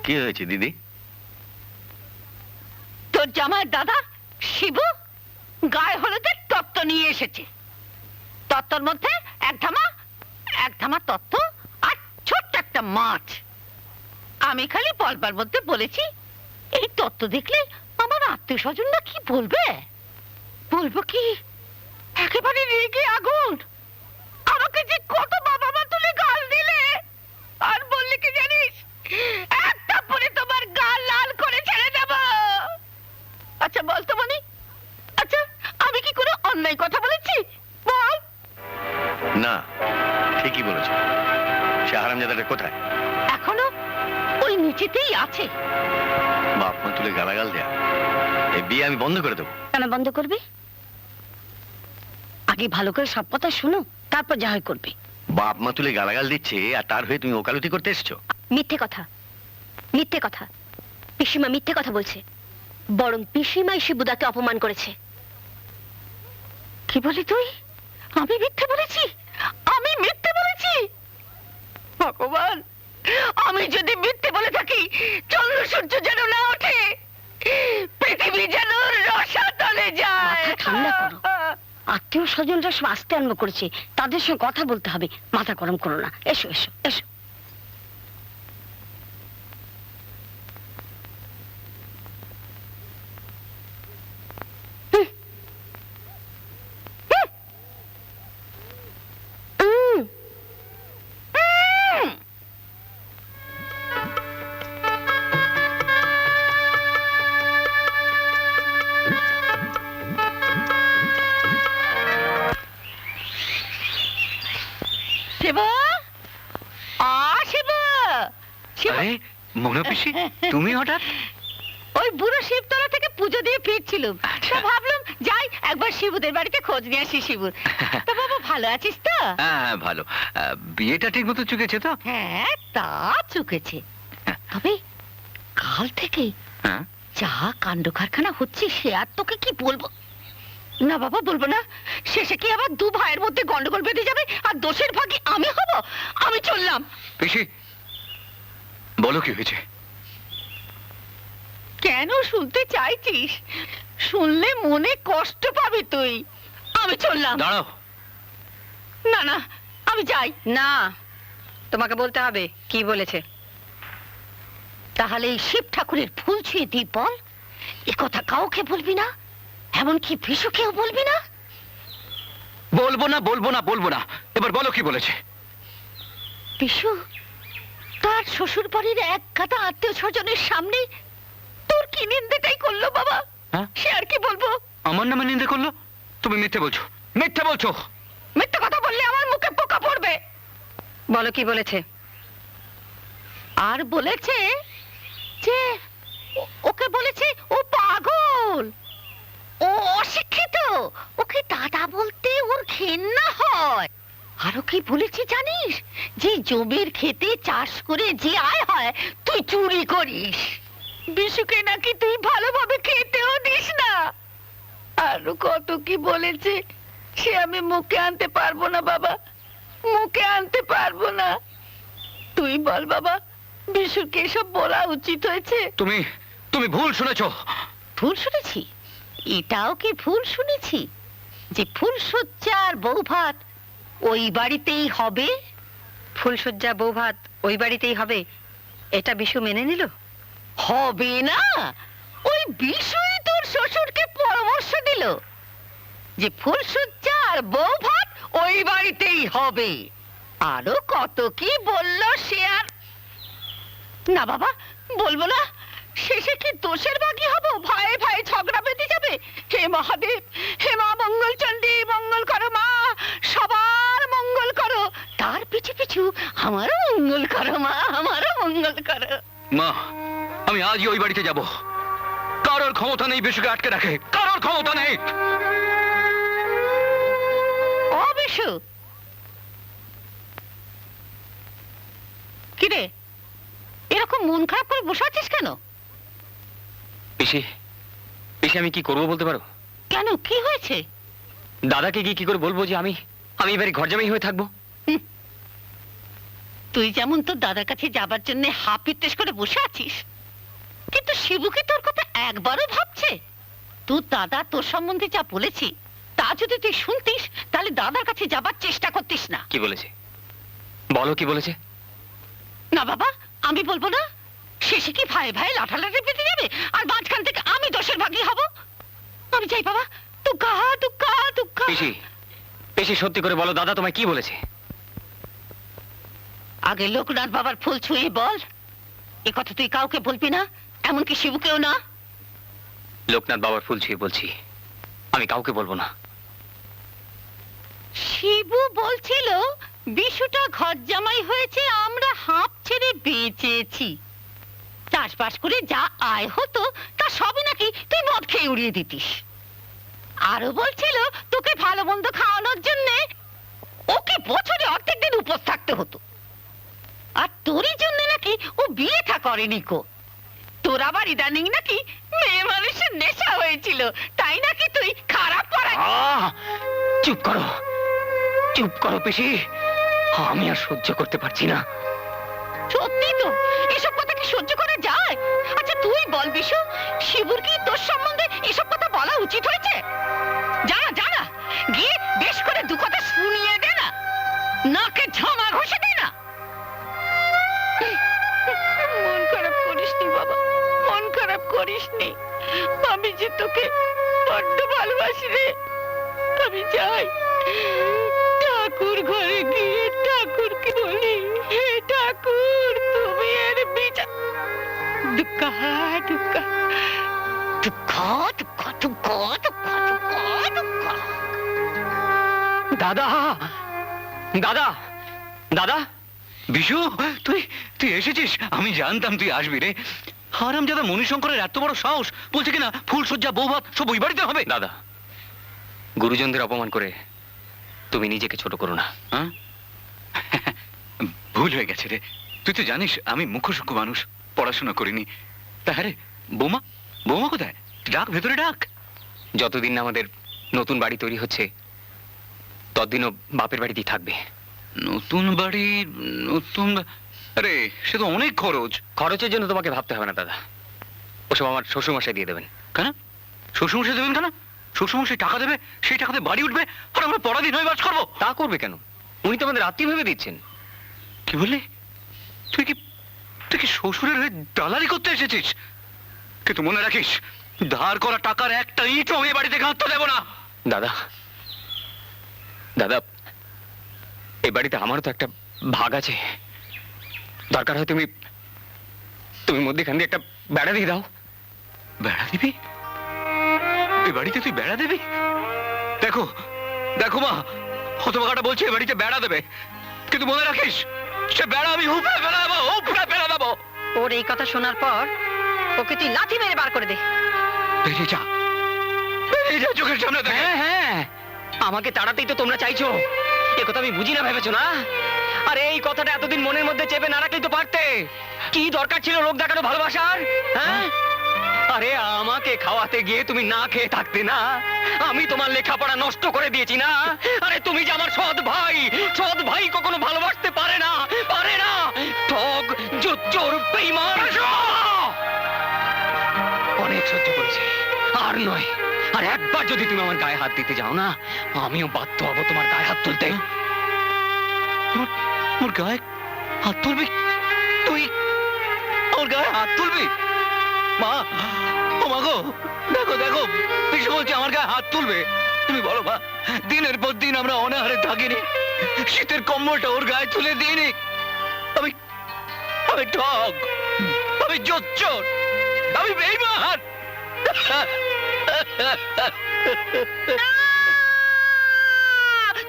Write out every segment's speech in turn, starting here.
কি হয়েছে দিদি? তোর জামাইয়ের দাদা শিবু গায়ে হলুদের তত্ত্ব নিয়ে এসেছে। তত্ত্বর মধ্যে এক ধামা তত্ত্ব আর ছোট্ট একটা মাছ। আমি খালি বলবার মধ্যে বলেছি, এই তত্ত্ব দেখলে আমার আত্মীয় স্বজনরা কি বলবে। বলবো কি, একেবারে রেগে আগুন। আমাকে যে কত বাবা মা তুলে গাল দিলে, আর বললে কি জানিস, একটা পরে তোমার গাল লাল করে ছেড়ে দেব। আচ্ছা বলতো মনি, আচ্ছা আমি কি কোনো অন্যায় কথা বলেছি বল? না, ঠিকই বলেছ। সে হারামজাদাটা কোথায়? এখনো ওই নিচেতেই আছে। বাপ মা তুলে গালাগাল দেয়া, এই বিয়ে আমি বন্ধ করে দেবো। কেন বন্ধ করবে? আগে ভালো করে সব কথা শুনো, তারপর যা হয় করবে। বাপ মা তুলে গালাগাল দিচ্ছে আর তার হয়ে তুমি ওকালতি করতে এসছো? মিথ্যে কথা। পিসিমা মিথ্যে কথা বলছে। বরং পিসিমাই শিবুদাকে অপমান করেছে। কি বলি তুই? আমি মিথ্যে বলেছি? ভগবান, আমি যদি মিথ্যে বলে থাকি, চন্দ্র সূর্য যেন না ওঠে, পৃথিবী যেন রসাতলে যায়। মাথা ঠান্ডা করো। আত্মীয় স্বজনরা সব আস্তে আরম্ভ করেছে, তাদের সঙ্গে কথা বলতে হবে। মাথা গরম করো না। এসো এসো এসো। আরে মনে পিসি, তুমি হঠাৎ? ওই বুড়ো শিবতলা থেকে পুজো দিয়ে ফিরছিলাম, তা ভাবলাম যাই একবার শিবুদের বাড়িতে খোঁজ নিয়ে আসি। শিবুর তা বাবা ভালো আছিস তো? হ্যাঁ ভালো। বিয়েটা ঠিক মতো চুকেছে তো? হ্যাঁ তা চুকেছে, তবে কাল থেকে যা কাণ্ড কারখানা হচ্ছে সে আর তোকে কি বলবো। না বাবা বলবো না, শেষে কি আবার দু ভাইয়ের মধ্যে গন্ডগোল বেঁধে যাবে আর দোষের ভাগী আমি হব। আমি চললাম। পিসি বলো কি হয়েছে? কেন শুনতে চাইছিস? শুনলে মনে কষ্ট পাবি তুই। আমি চললাম। দাঁড়াও। না না আমি যাই না, তোমাকে বলতে হবে কি বলেছে। তাহলে এই শিব ঠাকুরের ফুল ছুঁয়ে দিই বল, এ কথা কাউকে বলবি না, এমনকি বিশুকেও বলবি না। বলবো না। এবার বলো কি বলেছে। বিশু তার শ্বশুর বাড়ির এক গাদা আত্মীয় স্বজনের সামনে তোর কি নিন্দাটাই করলো বাবা। সে আর কি বলবো। আমার নামে নিন্দা করলো? তুমি মিথ্যে বলছো। মিথ্যে কথা বললে আমার মুখে পোকা পড়বে। বলো কি বলেছে। আর বলেছে যে ওকে বলেছে ও পাগল, ও অশিক্ষিত, ওকে দাদা বলতে ওর ঘেন্না হয়। আরো কি বলেছি জানিস, যে জমির খেতে চাষ করে যে আয় হয় তুই চুরি করিস। বিশুকে নাকি তুই ভালোভাবে খেতেও দিস না। আরো কত কি বলেছে, সে আমি মুখে আনতে পারবো না বাবা, মুখে আনতে পারবো না। তুই বল বাবা, বিশুকে এসব বলা উচিত হয়েছে? তুমি ভুল শুনেছো। ভুল শুনেছি? এটাও কি ভুল শুনেছি যে ফুলসজ্জা আর বউ ভাত ওই বাড়িতেই হবে? ফুলসজ্জা বউ ভাত ওই বাড়িতেই হবে, এটা বিশু মেনে নিল? হবে না, ওই বিশুই তোর শ্বশুরকে পরামর্শ দিল যে ফুলসজ্জা আর বউ ভাত ওই বাড়িতেই হবে। আরো কত কি বলল সে আর। না বাবা বলবো না, শেষে কি দোষের ভাগী হব? ভাই ভাই ঝগড়া বেঁধে যাবে। হে মহাদেব, হে মা মঙ্গল চণ্ডী, মঙ্গল করো মা, সবার মঙ্গল করো, তার পিছু পিছু আমারও মঙ্গল করো মা, আমারও মঙ্গল করো। মা আমি আজই ওই বাড়িতে যাব। কারোর ক্ষমতা নেই বিশুকে আটকে রাখে, কারোর ক্ষমতা নেই। ও বিশু, কিরে এরকম মন খারাপ করে বসে আছিস কেন? পিসি আমি কি করবো বলতে পারো? কেন কি হয়েছে? দাদাকে কি করে বলবো যে আমি এবারে ঘর জামাই হয়ে থাকবো? তুই যেমন তোর দাদার কাছে যাবার জন্য হাপিত্তেশ করে বসে আছিস, কিন্তু শিবুকে তোর কথা একবারও ভাবছে? তোর দাদা তোর সম্বন্ধে যা বলেছি তা যদি তুই শুনতিস তাহলে দাদার কাছে যাবার চেষ্টা করতিস না। কি বলেছে বলো, কি বলেছে? না বাবা, আমি বলবো না। শেষে কি ভাই ভাই লাঠালাঠি পেতে যাবে, আর মাঝখান থেকে আমি দোষের ভাগী হব? আমি যাই বাবা, দুঃখা দুঃখা দুঃখা। পিসি, পিসি সত্যি করে বলো, দাদা তোমায় কি বলেছে? আগে লোকনাথ বাবার ফুল ছুঁয়ে বল, এ কথা তুই কাউকে বলবি না, এমনকি শিবুকেও না। লোকনাথ বাবার ফুল ছুঁয়ে বলছি, আমি কাউকে বলবো না। শিবু বলছিল বিশুটা ঘর জামাই হয়েছে, আমরা হাঁপ ছেড়ে বেঁচেছি, চাষবাস করে যা আয় হতো তা সবই নাকি তুই মদ খেয়ে উড়িয়ে দিতিস। আরো বলছিল তোকে ভালো মন্দ খাওয়ানোর জন্য ওকে বছরে অর্ধেক দিন উপোস থাকতে হতো, আর তোরই জন্য নাকি ও বিয়ে থা করেনি কো। তোর আবার ইদানিং নাকি মেয়ে মানুষের নেশা হয়েছিল, তাই নাকি তুই খারাপ পড়া। চুপ করো, চুপ করো পিসি, আমি আর সহ্য করতে পারছি না। সত্যি তো, এসব কথা কি সহ্য করা যায়? আচ্ছা তুই বল বিশু, শিবুর কি তোর সম্বন্ধে এসব কথা বলা উচিত হয়েছে? জানা জানা, গিয়ে বেশ করে দু কথা শুনিয়ে দে না, নাকে ঝামা ঘষে দে না। মন খারাপ করিস নি বাবা, মন খারাপ করিস নি, আমি যে তোকে বড্ড ভালোবাসি রে। আমি যাই ঠাকুর ঘরে গিয়ে ঠাকুরকে বলি, হে ঠাকুর তুমি এর বিচার। দুঃখা দুঃখা দুঃখা দুঃখা দুঃখা দুঃখা দুঃখা দুঃখা। দাদা, দাদা, দাদা, বিশু, তুই তুই এসেছিস? আমি জানতাম তুই আসবি রে। হারামজাদা মণিশঙ্করের এত বড় সাহস, বলছে কিনা ফুলসজ্জা বৌভাত সব ওই বাড়িতে হবে। দাদা, গুরুজনদের অপমান করে তুমি নিজেকে ছোট করো না। হ্যাঁ? ভুল হয়ে গেছে রে। তুই তো জানিস আমি মুখ্যসূক্ষ্ম মানুষ, পড়াশোনা করিনি। তা হ্যাঁ রে, বৌমা, বৌমা কোথায়? ডাক, ভেতরে ডাক। যতদিন না আমাদের নতুন বাড়ি তৈরি হচ্ছে ততদিনও বাপের বাড়িতেই থাকবে। নতুন বাড়ি, নতুন আরে সে তো অনেক খরচ। খরচের জন্য তোমাকে ভাবতে হবে না দাদা, ওসব আমার শ্বশুরমশাই দিয়ে দেবেন। কেন শ্বশুরমশাই দেবেন? কেন শ্বশুরমশাই টাকা দেবে, সেই টাকাতে বাড়ি উঠবে, আর আমরা পরাধীন হয়ে বাস করবো? তা করবে কেন? উনি তো আমাদের আত্মীয় ভেবে দিচ্ছেন। কি বললি? তুই কি তুই কি শ্বশুরের হয়ে দালালি করতে এসেছিস? কিন্তু মনে রাখিস, ধার করা টাকার একটা ইটও আমি এ বাড়িতে গাঁথতে দেবো না। দাদা, দাদা, এই বাড়িতে আমারও তো একটা ভাগ আছে। দরকার হয় তুমি তুমি মধ্যেখান দিয়ে একটা বেড়া দিয়ে দাও। বেড়া দিবি? এই বাড়িতে তুই বেড়া দিবি? দেখো দেখো মা, হতভাগাটা বলছে এ বাড়িতে বেড়া দেবে, কিন্তু মনে রাখিস সে বেড়া আমি উপড়ে ফেলে দেবো, উপড়ে ফেলে দেবো। ওর এই কথা শোনার পর ওকে তুই লাথি মেরে বার করে দে। বেরিয়ে যা, বেরিয়ে যা চোখের সামনে থেকে। হ্যাঁ হ্যাঁ, আমাকে তাড়াতেই তো তোমরা চাইছো। এ কথা আমি বুঝি না ভেবেছো না? আরে এই কথাটা এতদিন মনের মধ্যে চেপে না রাখলেই তো পারতে। কি দরকার ছিল লোক দেখানো ভালোবাসার? হ্যাঁ, আরে আমাকে খাওয়াতে গিয়ে তুমি না খেয়ে থাকতে না? আমি তোমার লেখাপড়া নষ্ট করে দিয়েছি না? আরে তুমি যে আমার সৎ ভাই, সৎ ভাই কখনো ভালোবাসতে পারে না, পারে না। ঠক, জোচ্চোর, বেঈমান। অনেক সহ্য করেছি, আর নয়। আর একবার যদি তুমি আমার গায়ে হাত দিতে যাও না, আমিও বাধ্য হব তোমার গায়ে হাত তুলতে। ওর গায়ে হাত তুলবি? তুই ওর গায়ে হাত তুলবি? মা, ও মা গো, দেখো দেখো, পিসু বলছে আমার গায়ে হাত তুলবে। তুমি বলো মা, দিনের পর দিন আমরা অনাহারে থাকিনি, শীতের কম্বলটা ওর গায়ে তুলে দিইনি? আমি আমি ঠক, আমি জোচ্চোর, আমি বেঈমান।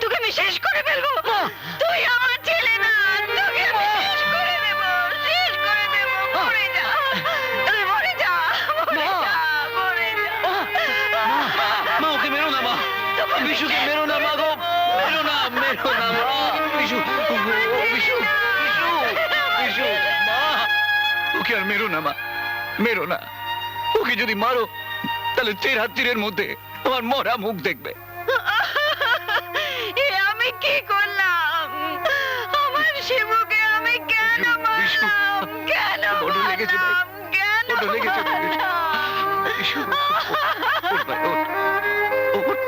তোকে আমি শেষ করে ফেলবো। তুই আমার ছেলে না, তোকে আমি শেষ করে দেব, শেষ করে দেব। মরে যা, তুই মরে যা, মরে যা, মরে যা। মা, ওকে মেরো না মা, বিশুকে মেরো না মা গো, মেরো না, মেরো না মা। বিশু, ও বিশু, বিশু, বিশু, মা, ওকে আর মেরো না মা, মেরো না। ওকে যদি মারো তাহলে তীরের মধ্যে আমার মরা মুখ দেখবে। এ আমি কি করলাম? আমার শিবুকে আমি লেগেছে ভাই। ওটা লেগেছে, লেগেছে। বিশু, ওঠ ভাই, ওঠ। ওঠ।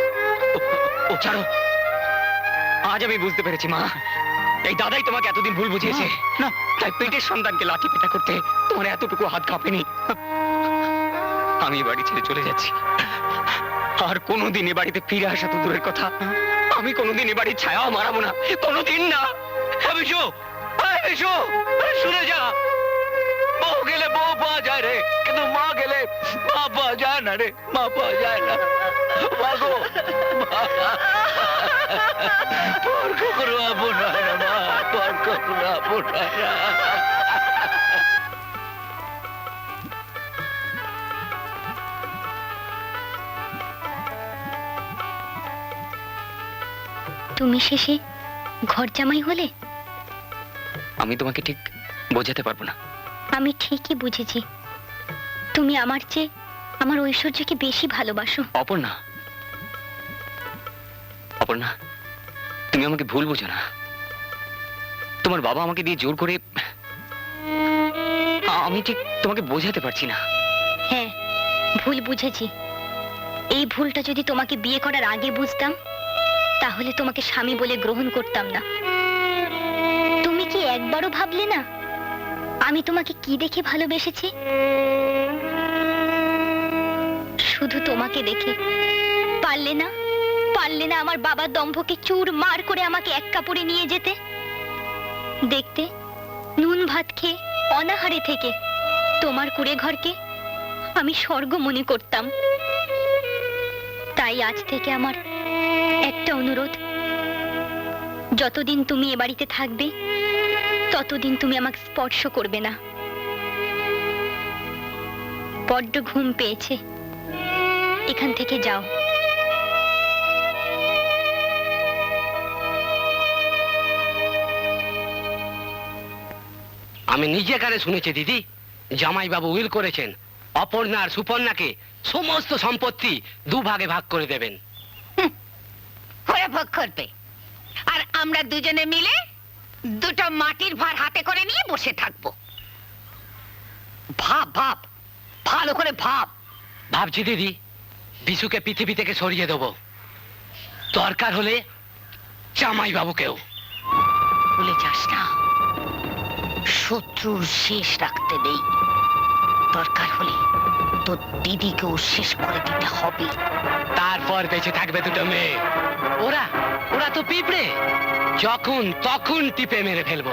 ও ছাড়ো, আজ আমি বুঝতে পেরেছি মা, এই দাদাই তোমাকে এতদিন ভুল বুঝিয়েছে। না। তাই পেটের সন্তানকে লাঠি পেটা করতে তোমার এতটুকু হাত কাঁপেনি। আমি এ বাড়ি ছেড়ে চলে যাচ্ছি, আর কোনোদিন এ বাড়িতে ফিরে আসা তো দূরের কথা, আমি কোনোদিন এ বাড়ির ছায়াও মারাবো না, কোনোদিন না। হ্যাঁ বিশু, হ্যাঁ বিশু, শুনে যা। বউ গেলে বউ পাওয়া যায় রে, কিন্তু মা গেলে মা পাওয়া যায় না রে, মা পাওয়া যায় না। মা গো, পর কখনো আপন হয় না মা, পর কখনো আপন হয় না। তুমি শেষে ঘর জামাই হলে? আমি তোমাকে ঠিক বোঝাতে পারবো না। আমি ঠিকই বুঝেছি, তুমি আমার চেয়ে আমার ঐশ্বর্যকে বেশি ভালোবাসো। অপর্ণা, অপর্ণা, তুমি আমাকে ভুল বোঝো না। তোমার বাবা আমাকে দিয়ে জোর করে, আমি ঠিক তোমাকে বোঝাতে পারছি না। হ্যাঁ, ভুল বুঝেছি। এই ভুলটা যদি তোমাকে বিয়ে করার আগে বুঝতাম, তাহলে তোমাকে স্বামী বলে গ্রহণ করতাম না। তুমি কি একবারও ভাবলে না আমি তোমাকে কি দেখে ভালোবেসেছি? শুধু তোমাকে দেখে। পারলে না, পারলে না আমার বাবার দম্ভকে চুর মার করে আমাকে এক কাপড়ে নিয়ে যেতে। দেখতে নুন ভাত খেয়ে অনাহারে থেকে তোমার কুড়ে ঘরকে আমি স্বর্গ মনে করতাম। তাই আজ থেকে আমার একটা অনুরোধ, যতদিন তুমি এ বাড়িতে থাকবে ততদিন তুমি আমাকে স্পর্শ করবে না। বড্ড ঘুম পেয়েছে, এখান থেকে যাও। আমি নিজে কানে শুনেছি দিদি, জামাইবাবু উইল করেছেন অপর্ণা আর সুপর্ণাকে সমস্ত সম্পত্তি দুভাগে ভাগ করে দেবেন। হয়ে ভোগ করবে, আর আমরা দুজনে মিলে দুটো মাটির ভার হাতে করে নিয়ে বসে থাকবো। ভাব ভাব, ভালো করে ভাব। ভাবছি দিদি, বিশুকে পৃথিবী থেকে সরিয়ে দেবো, দরকার হলে জামাইবাবুকেও। ভুলে যাস না, শত্রুর শেষ রাখতে নেই। দরকার হলে তোর দিদিকেও শেষ করে দিতে হবে। তারপর বেঁচে থাকবে দুটো মেয়ে। ওরা ওরা তো পিঁপড়ে, যখন তখন টিপে মেরে ফেলবো।